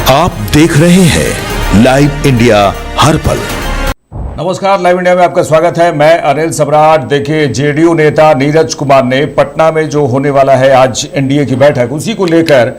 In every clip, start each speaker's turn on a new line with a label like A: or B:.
A: आप देख रहे हैं लाइव इंडिया हर पल।
B: नमस्कार, लाइव इंडिया में आपका स्वागत है। मैं अनिल सम्राट। देखिए, जेडीयू नेता नीरज कुमार ने पटना में जो होने वाला है आज एनडीए की बैठक, उसी को लेकर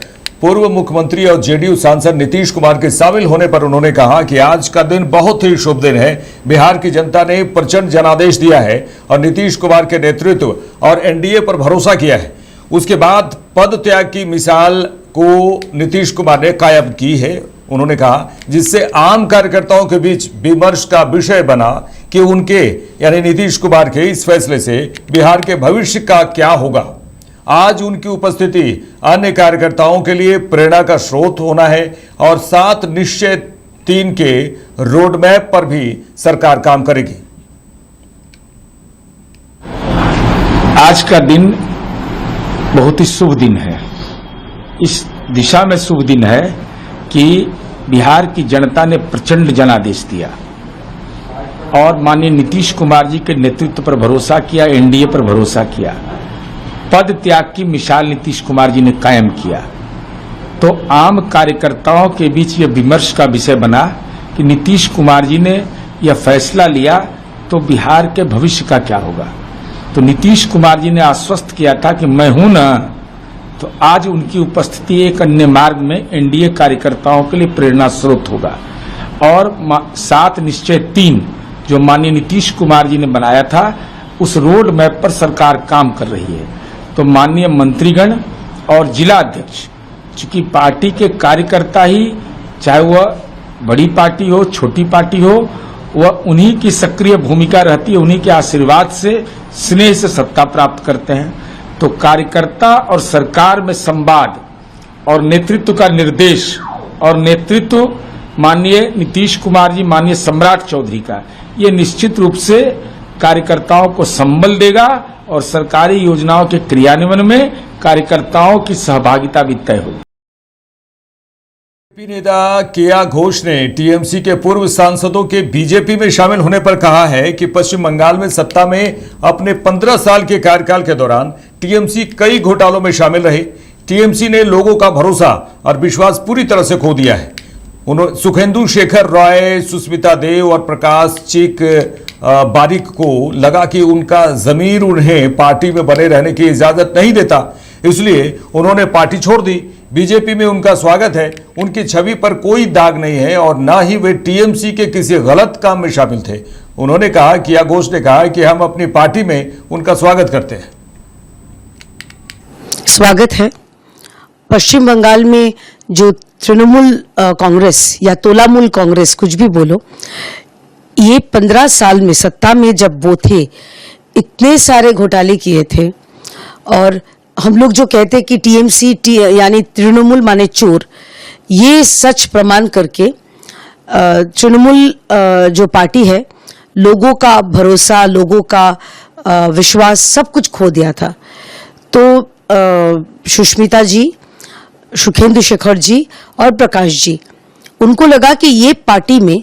B: पूर्व मुख्यमंत्री और जेडीयू सांसद नीतीश कुमार के शामिल होने पर उन्होंने कहा कि आज का दिन बहुत ही शुभ दिन है। बिहार की जनता ने प्रचंड जनादेश दिया है और नीतीश कुमार के नेतृत्व और एनडीए पर भरोसा किया है। उसके बाद पद त्याग की मिसाल को नीतीश कुमार ने कायम की है। उन्होंने कहा जिससे आम कार्यकर्ताओं के बीच विमर्श का विषय बना कि उनके यानी नीतीश कुमार के इस फैसले से बिहार के भविष्य का क्या होगा। आज उनकी उपस्थिति अन्य कार्यकर्ताओं के लिए प्रेरणा का स्रोत होना है और 7 निश्चय 3 के रोड मैप पर भी सरकार काम करेगी।
C: आज का दिन बहुत ही शुभ दिन है। इस दिशा में शुभ दिन है कि बिहार की जनता ने प्रचंड जनादेश दिया और माननीय नीतीश कुमार जी के नेतृत्व पर भरोसा किया, एनडीए पर भरोसा किया। पद त्याग की मिसाल नीतीश कुमार जी ने कायम किया। तो आम कार्यकर्ताओं के बीच यह विमर्श का विषय बना कि नीतीश कुमार जी ने यह फैसला लिया तो बिहार के भविष्य का क्या होगा। तो नीतीश कुमार जी ने आश्वस्त किया था कि मैं हूं ना, तो आज उनकी उपस्थिति एक अन्य मार्ग में एनडीए कार्यकर्ताओं के लिए प्रेरणा स्रोत होगा। और 7 निश्चय 3 जो माननीय नीतीश कुमार जी ने बनाया था, उस रोड मैप पर सरकार काम कर रही है। तो माननीय मंत्रीगण और जिला अध्यक्ष, चूंकि पार्टी के कार्यकर्ता ही, चाहे वह बड़ी पार्टी हो छोटी पार्टी हो, वह उन्हीं की सक्रिय भूमिका रहती है, उन्हीं के आशीर्वाद से, स्नेह से सत्ता प्राप्त करते हैं। तो कार्यकर्ता और सरकार में संवाद और नेतृत्व का निर्देश और नेतृत्व माननीय नीतीश कुमार जी, माननीय सम्राट चौधरी का, ये निश्चित रूप से कार्यकर्ताओं को संबल देगा और सरकारी योजनाओं के क्रियान्वयन में कार्यकर्ताओं की सहभागिता भी तय होगी।
B: बीजेपी नेता केया घोष ने टीएमसी के पूर्व सांसदों के बीजेपी में शामिल होने पर कहा है कि पश्चिम बंगाल में सत्ता में अपने 15 साल के कार्यकाल के दौरान टीएमसी कई घोटालों में शामिल रहे। टीएमसी ने लोगों का भरोसा और विश्वास पूरी तरह से खो दिया है। उन्होंने सुखेंदु शेखर रॉय, सुष्मिता देव और प्रकाश चिक बारिक को लगा कि उनका जमीर उन्हें पार्टी में बने रहने की इजाजत नहीं देता, इसलिए उन्होंने पार्टी छोड़ दी। बीजेपी में उनका स्वागत है, उनकी छवि पर कोई दाग नहीं है और ना ही वे टीएमसी के किसी गलत काम में शामिल थे। उन्होंने कहा, किया घोष ने कहा कि हम अपनी पार्टी में उनका स्वागत करते हैं।
D: स्वागत है। पश्चिम बंगाल में जो तृणमूल कांग्रेस या तोलामूल कांग्रेस, कुछ भी बोलो, ये 15 साल में सत्ता में जब वो थे, इतने सारे घोटाले किए थे। और हम लोग जो कहते हैं कि टीएमसी यानी तृणमूल माने चोर, ये सच प्रमाण करके तृणमूल जो पार्टी है, लोगों का भरोसा, लोगों का विश्वास सब कुछ खो दिया था। तो सुष्मिता जी, सुखेंदु शेखर जी और प्रकाश जी, उनको लगा कि ये पार्टी में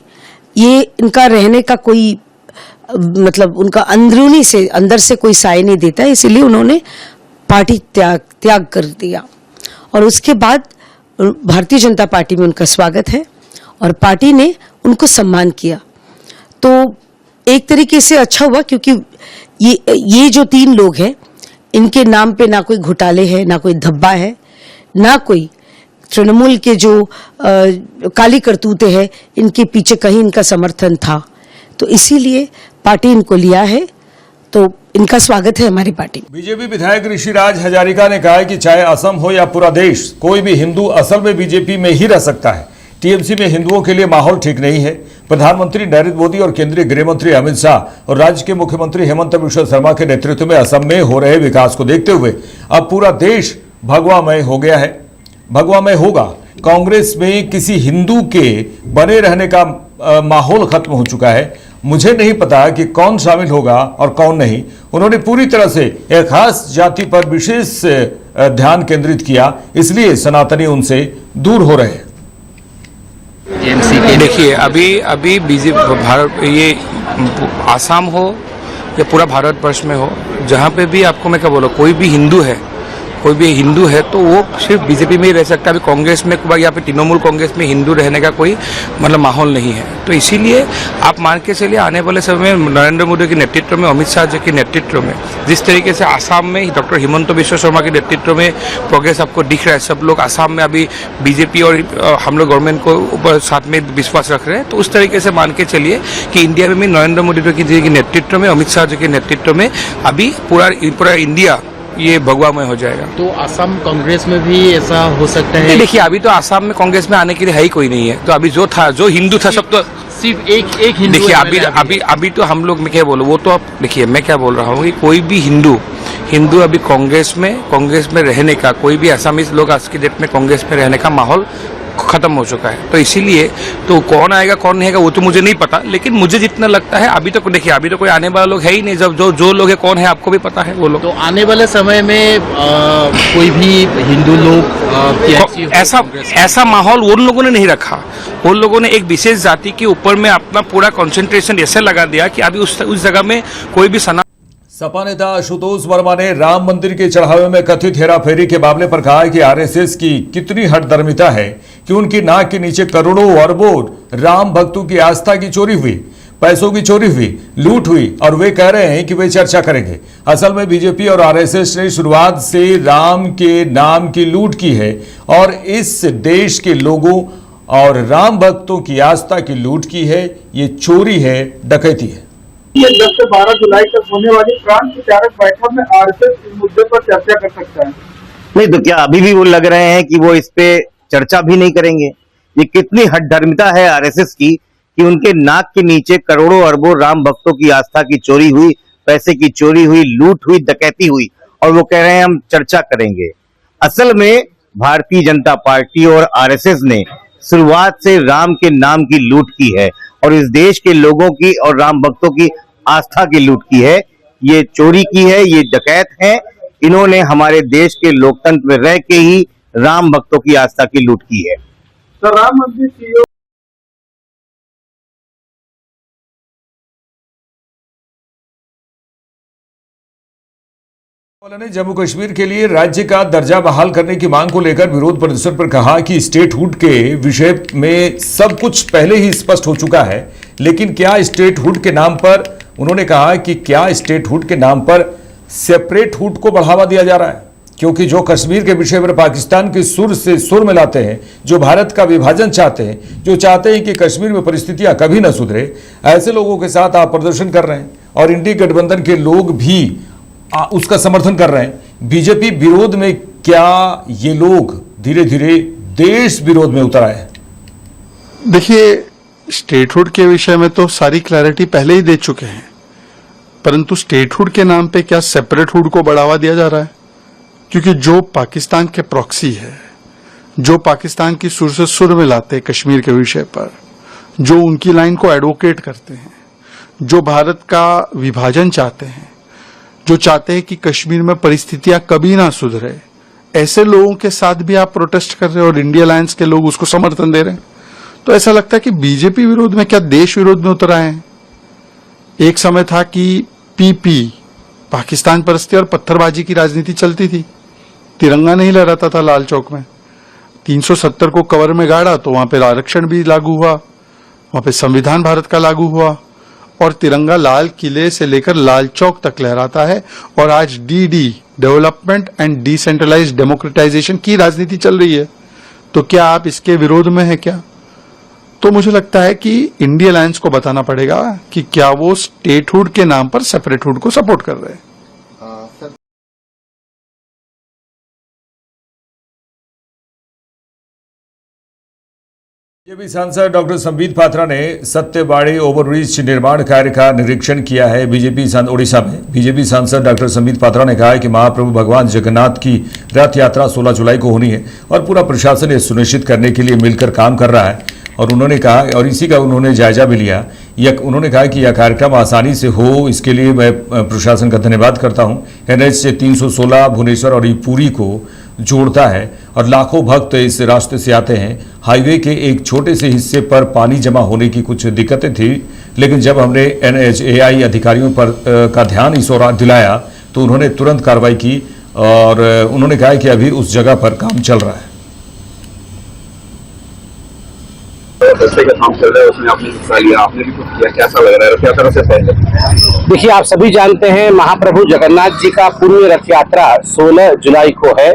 D: ये इनका रहने का कोई मतलब उनका अंदरूनी से अंदर से कोई साय नहीं देता, इसीलिए उन्होंने पार्टी त्याग कर दिया। और उसके बाद भारतीय जनता पार्टी में उनका स्वागत है और पार्टी ने उनको सम्मान किया। तो एक तरीके से अच्छा हुआ, क्योंकि ये जो 3 लोग हैं, इनके नाम पे ना कोई घोटाले है, ना कोई धब्बा है, ना कोई तृणमूल के जो काली करतूते हैं, इनके पीछे कहीं इनका समर्थन था। तो इसीलिए पार्टी इनको लिया है, तो इनका स्वागत है हमारी पार्टी।
B: बीजेपी विधायक ऋषिराज हजारिका ने कहा है कि चाहे असम हो या पूरा देश, कोई भी हिंदू असल में बीजेपी में ही रह सकता है। टीएमसी में हिंदुओं के लिए माहौल ठीक नहीं है। प्रधानमंत्री नरेंद्र मोदी और केंद्रीय गृह मंत्री अमित शाह और राज्य के मुख्यमंत्री हेमंत बिश्व शर्मा के नेतृत्व में असम में हो रहे विकास को देखते हुए अब पूरा देश भगवामय हो गया है, भगवामय होगा। कांग्रेस में किसी हिंदू के बने रहने का माहौल खत्म हो चुका है। मुझे नहीं पता कि कौन शामिल होगा और कौन नहीं। उन्होंने पूरी तरह से एक खास जाति पर विशेष ध्यान केंद्रित किया, इसलिए सनातनी उनसे दूर हो रहे हैं।
E: देखिए, अभी बीजेपी भारत, ये आसाम हो या पूरा भारतवर्ष में हो, जहाँ पे भी आपको मैं क्या बोला, कोई भी हिंदू है कोई भी हिंदू है तो वो सिर्फ बीजेपी में ही रह सकता है। अभी कांग्रेस में या फिर तृणमूल कांग्रेस में हिंदू रहने का कोई मतलब माहौल नहीं है। तो इसीलिए आप मान के चलिए आने वाले समय में नरेंद्र मोदी के नेतृत्व में, अमित शाह जी के नेतृत्व में, जिस तरीके से आसाम में डॉक्टर हिमंत बिश्व शर्मा के नेतृत्व में प्रोग्रेस आपको दिख रहा है, सब लोग आसाम में अभी बीजेपी और हम लोग गवर्नमेंट को ऊपर साथ में विश्वास रख रहे हैं। तो उस तरीके से मान के चलिए कि इंडिया में भी नरेंद्र मोदी जी के नेतृत्व में, अमित शाह जी के नेतृत्व में अभी पूरा इंडिया ये भगवामय हो जाएगा।
F: तो असम कांग्रेस में भी ऐसा हो सकता है?
E: देखिए अभी तो आसाम में कांग्रेस में आने के लिए है ही कोई नहीं है। तो अभी जो हिंदू था सब तो
F: सिर्फ एक हिंदू।
E: देखिए अभी तो हम लोग, मैं क्या बोलूं, वो तो आप देखिए मैं क्या बोल रहा हूँ कि कोई भी हिंदू अभी कांग्रेस में रहने का, कोई भी असमीज लोग आज की डेट में कांग्रेस में रहने का माहौल खत्म हो चुका है। तो इसीलिए तो कौन आएगा कौन नहीं आएगा वो तो मुझे नहीं पता, लेकिन मुझे जितना लगता है अभी तो देखिए अभी तो कोई आने वाला लोग है ही नहीं। जब जो लोग है कौन है आपको भी पता है वो लोग।
F: तो आने वाले समय में कोई भी हिंदू लोग
E: ऐसा माहौल उन लोगों ने नहीं रखा। उन लोगों ने एक विशेष जाति के ऊपर में अपना पूरा कंसंट्रेशन ऐसे लगा दिया कि अभी उस जगह में कोई भी
B: सपा नेता आशुतोष वर्मा ने राम मंदिर के चढ़ावे में कथित हेराफेरी के मामले पर कहा है कि आरएसएस की कितनी हठधर्मिता है कि उनकी नाक के नीचे करोड़ों अरबों राम भक्तों की आस्था की चोरी हुई, पैसों की चोरी हुई, लूट हुई, और वे कह रहे हैं कि वे चर्चा करेंगे। असल में बीजेपी और आरएसएस ने शुरुआत से राम के नाम की लूट की है और इस देश के लोगों और राम भक्तों की आस्था की लूट की है। ये चोरी है, डकैती है।
G: ये 10 से 12 जुलाई तक होने वाली प्रांत प्रचारक बैठक में आरएसएस इस मुद्दे पर चर्चा कर सकता है।
H: नहीं तो क्या अभी भी वो लग रहे हैं कि वो इस पे चर्चा भी नहीं करेंगे? ये कितनी हठधर्मिता है आरएसएस की कि उनके नाक के नीचे करोड़ों अरबों राम भक्तों की आस्था की चोरी हुई, पैसे की चोरी हुई, लूट हुई, डकैती हुई, और वो कह रहे हैं हम चर्चा करेंगे। असल में भारतीय जनता पार्टी और आरएसएस ने शुरुआत से राम के नाम की लूट की है और इस देश के लोगों की और राम भक्तों की आस्था की लूट की है। ये चोरी की है, ये डकैत है। इन्होंने हमारे देश के लोकतंत्र में रह के ही राम भक्तों की आस्था की लूट की है।
G: तो राम मंदिर की
B: ने जम्मू कश्मीर के लिए राज्य का दर्जा बहाल करने की मांग को लेकर विरोध प्रदर्शन पर कहा कि स्टेटहुड के विषय में सब कुछ पहले ही स्पष्ट हो चुका है, लेकिन क्या स्टेटहुड के नाम पर, उन्होंने कहा कि क्या स्टेटहुड के नाम पर सेपरेटहुड को बढ़ावा दिया जा रहा है? क्योंकि जो कश्मीर के विषय पर पाकिस्तान के सुर से सुर मिलाते हैं, जो भारत का विभाजन चाहते हैं, जो चाहते हैं कि कश्मीर में परिस्थितियां कभी न सुधरे, ऐसे लोगों के साथ आप प्रदर्शन कर रहे हैं और इंडी गठबंधन के लोग भी उसका समर्थन कर रहे हैं। बीजेपी विरोध में क्या ये लोग धीरे धीरे देश विरोध में उतर आए हैं?
I: देखिए, स्टेटहुड के विषय में तो सारी क्लैरिटी पहले ही दे चुके हैं, परंतु स्टेटहुड के नाम पे क्या सेपरेटहुड को बढ़ावा दिया जा रहा है? क्योंकि जो पाकिस्तान के प्रॉक्सी है, जो पाकिस्तान की सुर से सुर मिलाते हैं कश्मीर के विषय पर, जो उनकी लाइन को एडवोकेट करते हैं, जो भारत का विभाजन चाहते हैं, जो चाहते हैं कि कश्मीर में परिस्थितियां कभी ना सुधरे, ऐसे लोगों के साथ भी आप प्रोटेस्ट कर रहे हो और इंडिया अलायंस के लोग उसको समर्थन दे रहे हैं। तो ऐसा लगता है कि बीजेपी विरोध में क्या देश विरोध में उतर आए हैं। एक समय था कि पीपी, पाकिस्तान परस्ती और पत्थरबाजी की राजनीति चलती थी। तिरंगा नहीं लहराता था लाल चौक में। 370 को कवर में गाड़ा तो वहां पर आरक्षण भी लागू हुआ, वहां पे संविधान भारत का लागू हुआ और तिरंगा लाल किले से लेकर लाल चौक तक लहराता है। और आज DD, development and decentralised democratisation की राजनीति चल रही है। तो क्या आप इसके विरोध में है क्या? तो मुझे लगता है कि इंडिया अलायंस को बताना पड़ेगा कि क्या वो स्टेटहुड के नाम पर सेपरेटहुड को सपोर्ट कर रहे हैं।
B: बीजेपी सांसद डॉक्टर संबित पात्रा ने सत्यवाड़ी ओवरब्रिज निर्माण कार्य का निरीक्षण किया है ओडिशा में। बीजेपी सांसद डॉक्टर संबित पात्रा ने कहा है कि महाप्रभु भगवान जगन्नाथ की रथ यात्रा 16 जुलाई को होनी है और पूरा प्रशासन ये सुनिश्चित करने के लिए मिलकर काम कर रहा है। और उन्होंने कहा, और इसी का उन्होंने जायजा भी लिया, उन्होंने कहा कि यह कार्यक्रम आसानी से हो, इसके लिए मैं प्रशासन का धन्यवाद करता हूँ। NH 316 भुवनेश्वर और पुरी को जोड़ता है और लाखों भक्त इस रास्ते से आते हैं। हाईवे के एक छोटे से हिस्से पर पानी जमा होने की कुछ दिक्कतें थी, लेकिन जब हमने NHAI अधिकारियों पर का ध्यान इस ओर दिलाया तो उन्होंने तुरंत कार्रवाई की और उन्होंने कहा कि अभी उस जगह पर काम चल रहा है।
J: रास्ते का काम चल रहा है, उसमें आपने हिस्सा लिया, आपने भी कुछ किया, कैसा लग रहा है रथ यात्रा से पहले?
K: देखिए, आप सभी जानते हैं महाप्रभु जगन्नाथ जी का पुण्य रथ यात्रा 16 जुलाई को है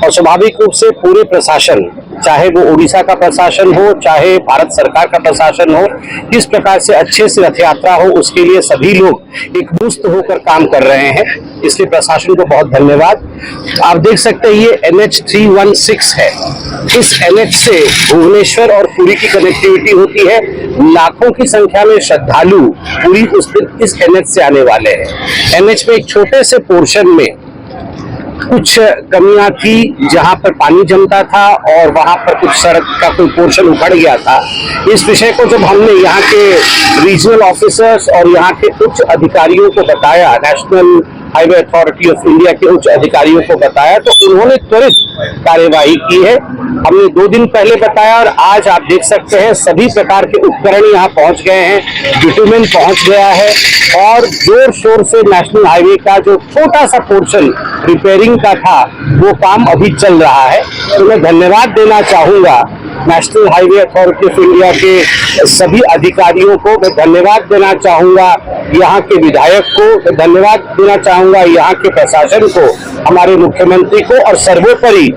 K: और स्वाभाविक रूप से पूरे प्रशासन, चाहे वो उड़ीसा का प्रशासन हो, चाहे भारत सरकार का प्रशासन हो, किस प्रकार से अच्छे से रथ यात्रा हो उसके लिए सभी लोग एकमुश्त होकर काम कर रहे हैं। इसलिए प्रशासन को बहुत धन्यवाद। आप देख सकते हैं ये NH 316 है। इस NH से भुवनेश्वर और पुरी की कनेक्टिविटी होती है। लाखों की संख्या में श्रद्धालु पुरी उस दिन इस NH से आने वाले हैं। NH में एक छोटे से पोर्शन में कुछ कमियां थी, जहां पर पानी जमता था और वहां पर कुछ सड़क का कोई पोर्शन उखड़ गया था। इस विषय को जब हमने यहाँ के रीजनल ऑफिसर्स और यहाँ के उच्च अधिकारियों को बताया, national highway authority of India के उच्च अधिकारियों को बताया, तो उन्होंने त्वरित कार्यवाही की है। हमने 2 दिन पहले बताया और आज आप देख सकते हैं सभी प्रकार के उपकरण यहाँ पहुंच गए हैं, बिटुमेन पहुंच गया है और जोर शोर से नेशनल हाईवे का जो छोटा सा पोर्शन रिपेयरिंग का था वो काम अभी चल रहा है। तो मैं धन्यवाद देना चाहूंगा national highway authority of India के सभी अधिकारियों को, मैं धन्यवाद देना चाहूंगा यहाँ के विधायक को, मैं धन्यवाद देना चाहूंगा यहाँ के प्रशासन को, हमारे मुख्यमंत्री को और सर्वोपरि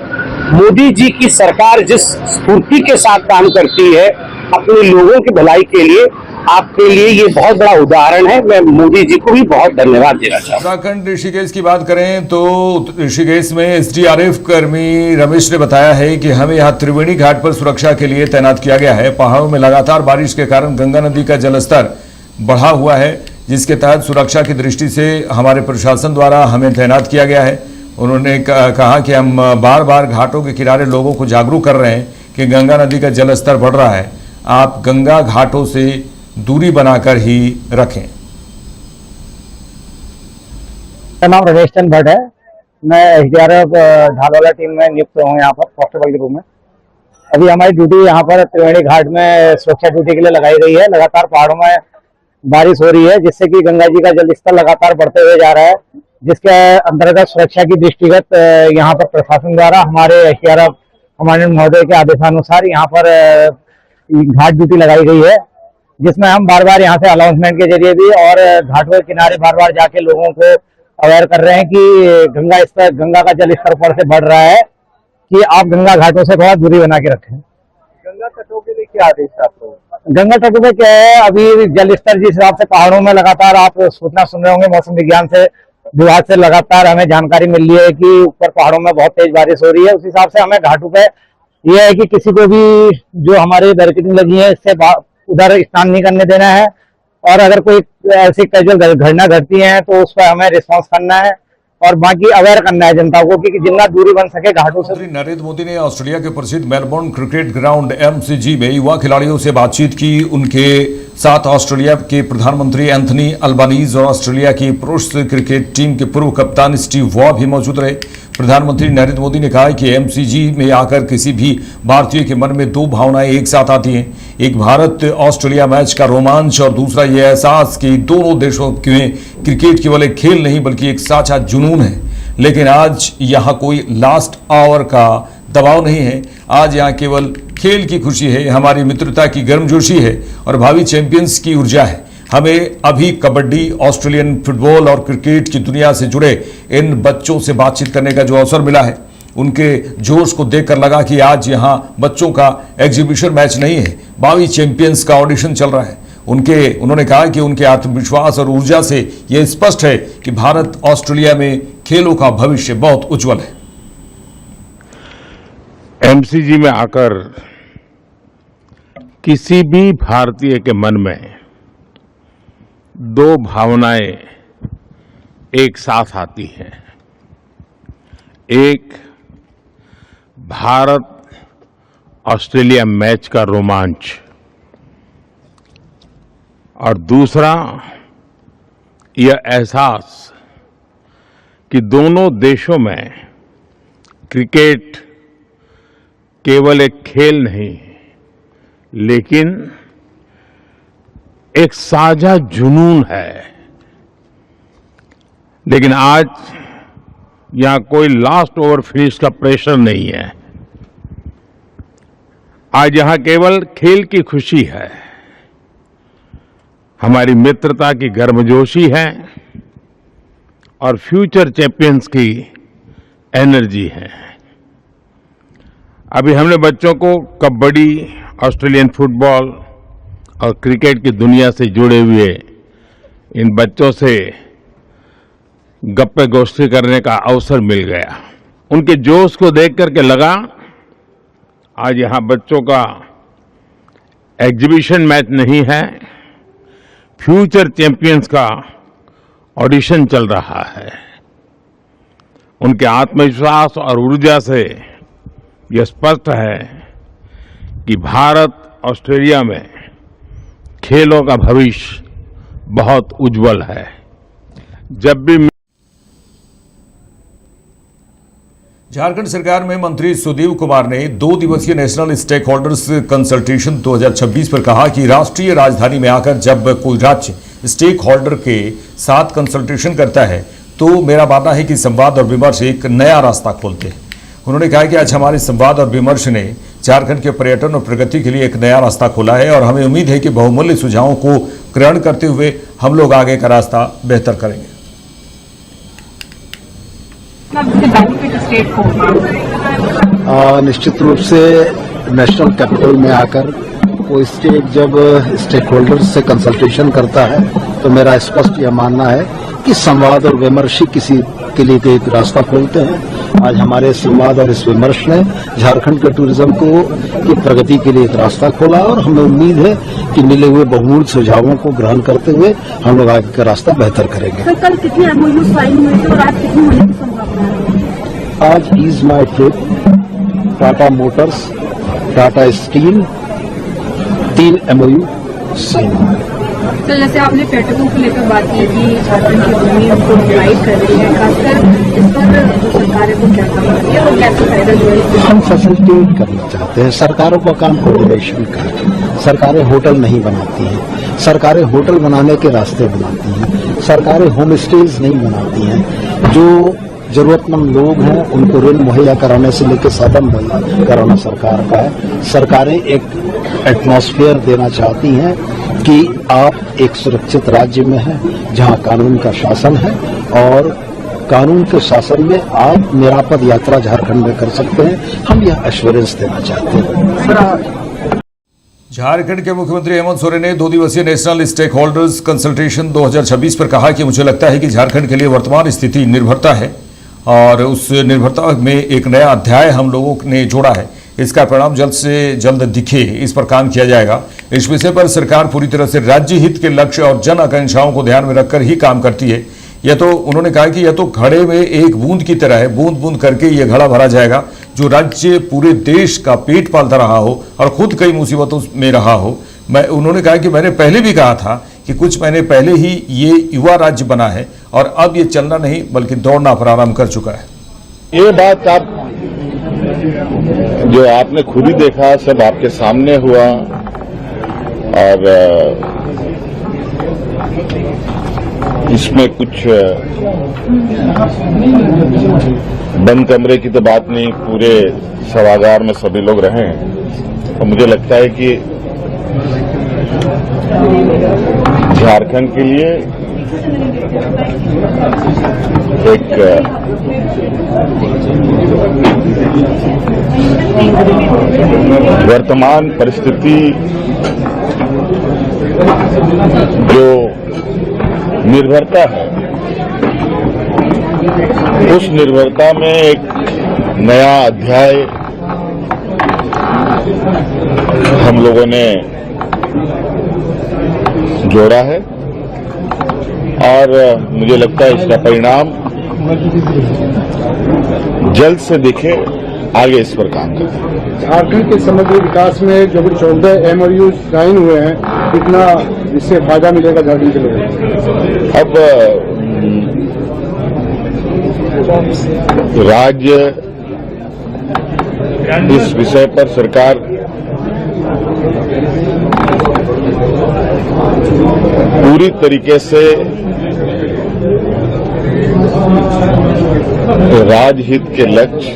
K: मोदी जी की सरकार जिस स्फूर्ति के साथ काम करती है अपने लोगों की भलाई के लिए, आपके लिए ये बहुत बड़ा उदाहरण है। मैं मोदी जी को भी बहुत धन्यवाद देना चाहूँगा।
B: उत्तराखंड ऋषिकेश की बात करें तो ऋषिकेश में SDRF कर्मी रमेश ने बताया है कि हमें यहाँ त्रिवेणी घाट पर सुरक्षा के लिए तैनात किया गया है। पहाड़ों में लगातार बारिश के कारण गंगा नदी का जलस्तर बढ़ा हुआ है, जिसके तहत सुरक्षा की दृष्टि से हमारे प्रशासन द्वारा हमें तैनात किया गया है। उन्होंने कहा कि हम बार बार घाटों के किनारे लोगों को जागरूक कर रहे हैं कि गंगा नदी का जलस्तर बढ़ रहा है, आप गंगा घाटों से दूरी बनाकर ही रखें।
L: मेरा नाम रमेश चंद भट्ट है। मैं SDRF ढालवाला टीम में नियुक्त हूँ यहाँ पर कांस्टेबल के रूप में। अभी हमारी ड्यूटी यहाँ पर त्रिवेणी घाट में सुरक्षा ड्यूटी के लिए लगाई गई है। लगातार पहाड़ों में बारिश हो रही है, जिससे कि गंगा जी का जलस्तर लगातार बढ़ते हुए जा रहा है, जिसके अंतर्गत सुरक्षा की दृष्टिगत यहाँ पर प्रशासन द्वारा हमारे SDRF कमांडेंट महोदय के आदेशानुसार यहाँ पर घाट ड्यूटी लगाई गई है, जिसमें हम बार बार यहाँ से अनाउंसमेंट के जरिए भी और घाटों के किनारे बार बार जाके लोगों को अवेयर कर रहे हैं कि गंगा का जल स्तर ऊपर से बढ़ रहा है, कि आप गंगा घाटों से थोड़ा दूरी बना के रखें।
G: गंगा तटों के लिए क्या आदेश आपको?
L: गंगा तटों पे क्या है, अभी जल स्तर जिस हिसाब से पहाड़ों में लगातार आप सूचना सुन रहे होंगे, मौसम विज्ञान से विभाग से लगातार हमें जानकारी मिल रही है कि ऊपर पहाड़ों में बहुत तेज बारिश हो रही है। उस हिसाब से हमें घाटों पे यह है कि किसी को भी जो हमारे बैरिकेडिंग लगी है इससे उधर स्नान नहीं करने देना है, और अगर कोई ऐसी कैजुअल घटना घटती है तो उस पर हमें रिस्पॉन्स करना है और बाकी अवेयर करना है जनता को कि जितना दूरी बन सके घाटों से।
B: प्रधानमंत्री नरेंद्र मोदी ने ऑस्ट्रेलिया के प्रसिद्ध मेलबोर्न क्रिकेट ग्राउंड MCG में युवा खिलाड़ियों से बातचीत की। उनके साथ ऑस्ट्रेलिया के प्रधानमंत्री एंथनी अल्बानीज और ऑस्ट्रेलिया की पुरुष क्रिकेट टीम के पूर्व कप्तान स्टीव वॉ भी मौजूद रहे। प्रधानमंत्री नरेंद्र मोदी ने कहा कि MCG में आकर किसी भी भारतीय के मन में 2 भावनाएं एक साथ आती हैं, एक भारत ऑस्ट्रेलिया मैच का रोमांच और दूसरा यह एहसास कि दोनों देशों में क्रिकेट केवल एक खेल नहीं बल्कि एक साझा जुनून है। लेकिन आज यहाँ कोई लास्ट आवर का दबाव नहीं है, आज यहाँ केवल खेल की खुशी है, हमारी मित्रता की गर्मजोशी है और भावी चैंपियंस की ऊर्जा है। हमें अभी कबड्डी, ऑस्ट्रेलियन फुटबॉल और क्रिकेट की दुनिया से जुड़े इन बच्चों से बातचीत करने का जो अवसर मिला है, उनके जोश को देखकर लगा कि आज यहाँ बच्चों का एग्जीबिशन मैच नहीं है, भावी चैंपियंस का ऑडिशन चल रहा है। उन्होंने कहा कि उनके आत्मविश्वास और ऊर्जा से यह स्पष्ट है कि भारत ऑस्ट्रेलिया में खेलों का भविष्य बहुत उज्जवल है।
C: MCG में आकर किसी भी भारतीय के मन में 2 भावनाएं एक साथ आती हैं। एक भारत ऑस्ट्रेलिया मैच का रोमांच और दूसरा यह एहसास कि दोनों देशों में क्रिकेट केवल एक खेल नहीं लेकिन एक साझा जुनून है। लेकिन आज
M: यहाँ कोई लास्ट ओवर फिनिश का प्रेशर नहीं है। आज यहाँ केवल खेल की खुशी है, हमारी मित्रता की गर्मजोशी है और फ्यूचर चैंपियंस की एनर्जी है। अभी हमने बच्चों को कबड्डी, ऑस्ट्रेलियन फुटबॉल और क्रिकेट की दुनिया से जुड़े हुए इन बच्चों से गप्पे गोष्ठी करने का अवसर मिल गया। उनके जोश को देख करके लगा आज यहाँ बच्चों का एग्जीबिशन मैच नहीं है, फ्यूचर चैंपियंस का ऑडिशन चल रहा है। उनके आत्मविश्वास और ऊर्जा से यह स्पष्ट है कि भारत ऑस्ट्रेलिया में खेलों का भविष्य बहुत उज्जवल है। जब भी
B: झारखंड सरकार में मंत्री सुदीव कुमार ने 2 दिवसीय नेशनल स्टेक होल्डर्स कंसल्टेशन 2026 पर कहा कि राष्ट्रीय राजधानी में आकर जब कोई राज्य स्टेक होल्डर के साथ कंसल्टेशन करता है तो मेरा मानना है कि संवाद और विमर्श एक नया रास्ता खोलते हैं। उन्होंने कहा कि आज हमारे संवाद और विमर्श ने झारखंड के पर्यटन और प्रगति के लिए एक नया रास्ता खोला है और हमें उम्मीद है कि बहुमूल्य सुझावों को ग्रहण करते हुए हम लोग आगे का रास्ता बेहतर करेंगे।
N: निश्चित रूप से नेशनल कैपिटल में आकर कोई स्टेट जब स्टेक होल्डर्स से कंसल्टेशन करता है तो मेरा स्पष्ट यह मानना है कि संवाद और विमर्श ही किसी के लिए एक रास्ता खोलते हैं। आज हमारे संवाद और इस विमर्श ने झारखंड के टूरिज्म की प्रगति के लिए एक रास्ता खोला और हमें उम्मीद है कि मिले हुए बहुमूल्य सुझावों को ग्रहण करते हुए हम लोग आगे का रास्ता बेहतर करेंगे।
O: सर, कल कितने एमओयू साइन हुए थे और आज कितने होने की संभावना है?
N: आज EaseMyTrip, Tata Motors, Tata Steel, 3 MOU sign हुए।
O: तो जैसे आपने पर्यटकों को लेकर बात की कि झारखंड की भूमि उनको मोबिलाइज कर रही है, खासकर इस पर सरकारें को क्या काम करती है और कैसे फायदा जो है
N: हम फैसिलिटेट करना चाहते हैं। सरकारों का काम कोऑर्डिनेशन का है। सरकारें होटल नहीं बनाती हैं, सरकारें होटल बनाने के रास्ते बनाती हैं, सरकारें होम स्टेज नहीं बनाती हैं। जो जरूरतमंद लोग हैं उनको ऋण मुहैया कराने से लेकर साधन मुहैया कराना सरकार का है। सरकारें एक एटमॉस्फेयर देना चाहती हैं कि आप एक सुरक्षित राज्य में हैं जहां कानून का शासन है और कानून के शासन में आप निरापद यात्रा झारखंड में कर सकते हैं। हम यह एश्योरेंस देना चाहते हैं।
B: झारखंड के मुख्यमंत्री हेमंत सोरेन ने 2 दिवसीय नेशनल स्टेक होल्डर्स कंसल्टेशन 2026 पर कहा कि मुझे लगता है कि झारखंड के लिए वर्तमान स्थिति निर्भरता है और उस निर्भरता में एक नया अध्याय हम लोगों ने जोड़ा है। इसका परिणाम जल्द से जल्द दिखे, इस पर काम किया जाएगा। इस विषय पर सरकार पूरी तरह से राज्य हित के लक्ष्य और जन आकांक्षाओं को ध्यान में रखकर ही काम करती है। यह तो उन्होंने कहा कि यह तो घड़े में एक बूंद की तरह है, बूंद बूंद करके यह घड़ा भरा जाएगा। जो राज्य पूरे देश का पेट पालता रहा हो और खुद कई मुसीबतों में रहा हो। उन्होंने कहा कि मैंने पहले भी कहा था कि कुछ महीने पहले ही ये युवा राज्य बना है और अब ये चलना नहीं बल्कि दौड़ना प्रारंभ कर चुका है।
P: ये बात आप जो आपने खुद ही देखा, सब आपके सामने हुआ और इसमें कुछ बंद कमरे की तो बात नहीं, पूरे सभागार में सभी लोग रहे और मुझे लगता है कि झारखंड के लिए एक वर्तमान परिस्थिति जो निर्भरता है, उस निर्भरता में एक नया अध्याय हम लोगों ने जोड़ा है और मुझे लगता है इसका परिणाम जल्द से दिखे। आगे इस पर काम करें।
Q: झारखंड के समग्र विकास में जो भी 14 एमओयू साइन हुए हैं, कितना इससे फायदा मिलेगा झारखंड के लोगों को?
P: अब राज्य इस विषय पर सरकार पूरी तरीके से राजहित के लक्ष्य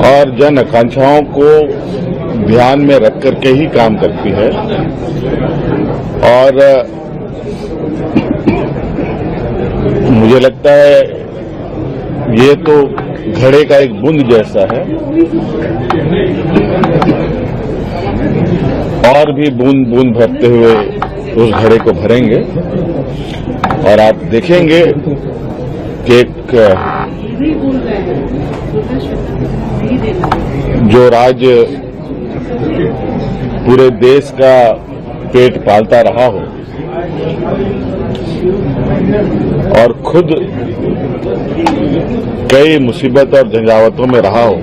P: और जन आकांक्षाओं को ध्यान में रख करके ही काम करती है और मुझे लगता है ये तो घड़े का एक बूंद जैसा है और भी बूंद बूंद भरते हुए उस घड़े को भरेंगे और आप देखेंगे कि एक जो राज्य पूरे देश का पेट पालता रहा हो और खुद कई मुसीबत और झंझावतों में रहा हो।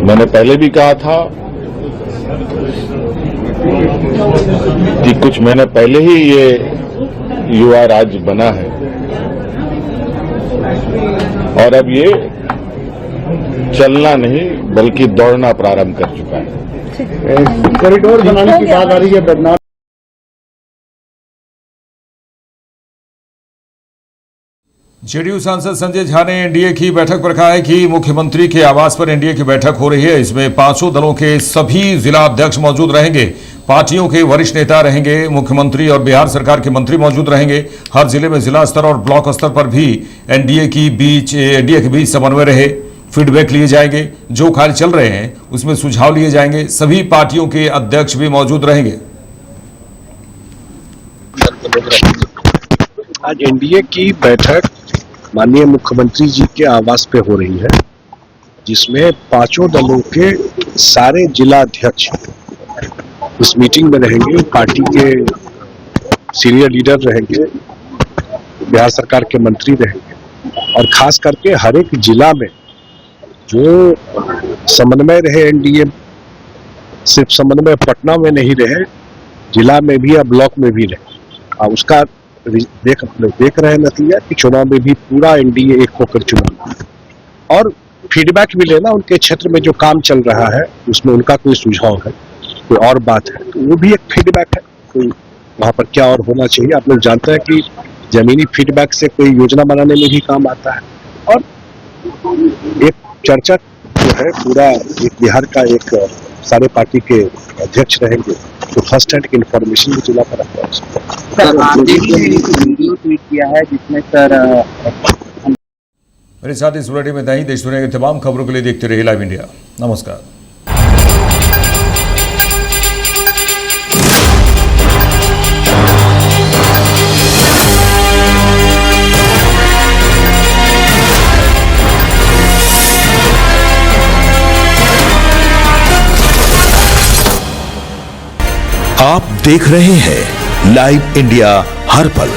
P: मैंने पहले भी कहा था कि कुछ महीने पहले ही ये युवा राज्य बना है और अब ये चलना नहीं बल्कि दौड़ना प्रारंभ कर चुका है।
Q: कॉरिडोर बनाने की बात आ रही है बदनाम।
B: जेडीयू सांसद संजय झा ने एनडीए की बैठक पर कहा है कि मुख्यमंत्री के आवास पर एनडीए की बैठक हो रही है। इसमें पांचों दलों के सभी जिला अध्यक्ष मौजूद रहेंगे, पार्टियों के वरिष्ठ नेता रहेंगे, मुख्यमंत्री और बिहार सरकार के मंत्री मौजूद रहेंगे। हर जिले में जिला स्तर और ब्लॉक स्तर पर भी एनडीए के बीच समन्वय रहे, फीडबैक लिए जाएंगे। जो कार्य चल रहे हैं उसमें सुझाव लिए जाएंगे। सभी पार्टियों के अध्यक्ष भी मौजूद रहेंगे।
R: आज एनडीए की बैठक माननीय मुख्यमंत्री जी के आवास पे हो रही है, जिसमें पांचों दलों के सारे जिला अध्यक्ष इस मीटिंग में रहेंगे। पार्टी के सीनियर लीडर रहेंगे, बिहार सरकार के मंत्री रहेंगे और खास करके हर एक जिला में जो समन्वय रहे एनडीए, सिर्फ समन्वय पटना में नहीं रहे, जिला में भी या ब्लॉक में भी रहे। उसका देख रहे नतीजा कि चुनाव में भी पूरा एनडीए एक होकर चुनाव और फीडबैक भी लेना, उनके क्षेत्र में जो काम चल रहा है उसमें उनका कोई सुझाव है, कोई और बात है तो वो भी एक फीडबैक है, कोई वहां पर क्या और होना चाहिए। आप लोग जानते हैं कि जमीनी फीडबैक से कोई योजना बनाने में भी काम आता है और एक चर्चा जो है पूरा एक बिहार का एक सारे पार्टी के अध्यक्ष रहेंगे तो फर्स्ट हैंड की इन्फॉर्मेशन भी जिला पर आता है।
L: वीडियो ट्वीट किया है जिसमें सर
B: मेरे साथ इस बुलेटिन में नहीं, देश दुनिया की तमाम खबरों के लिए देखते रहिए लाइव इंडिया। नमस्कार।
A: आप देख रहे हैं लाइव इंडिया हर पल।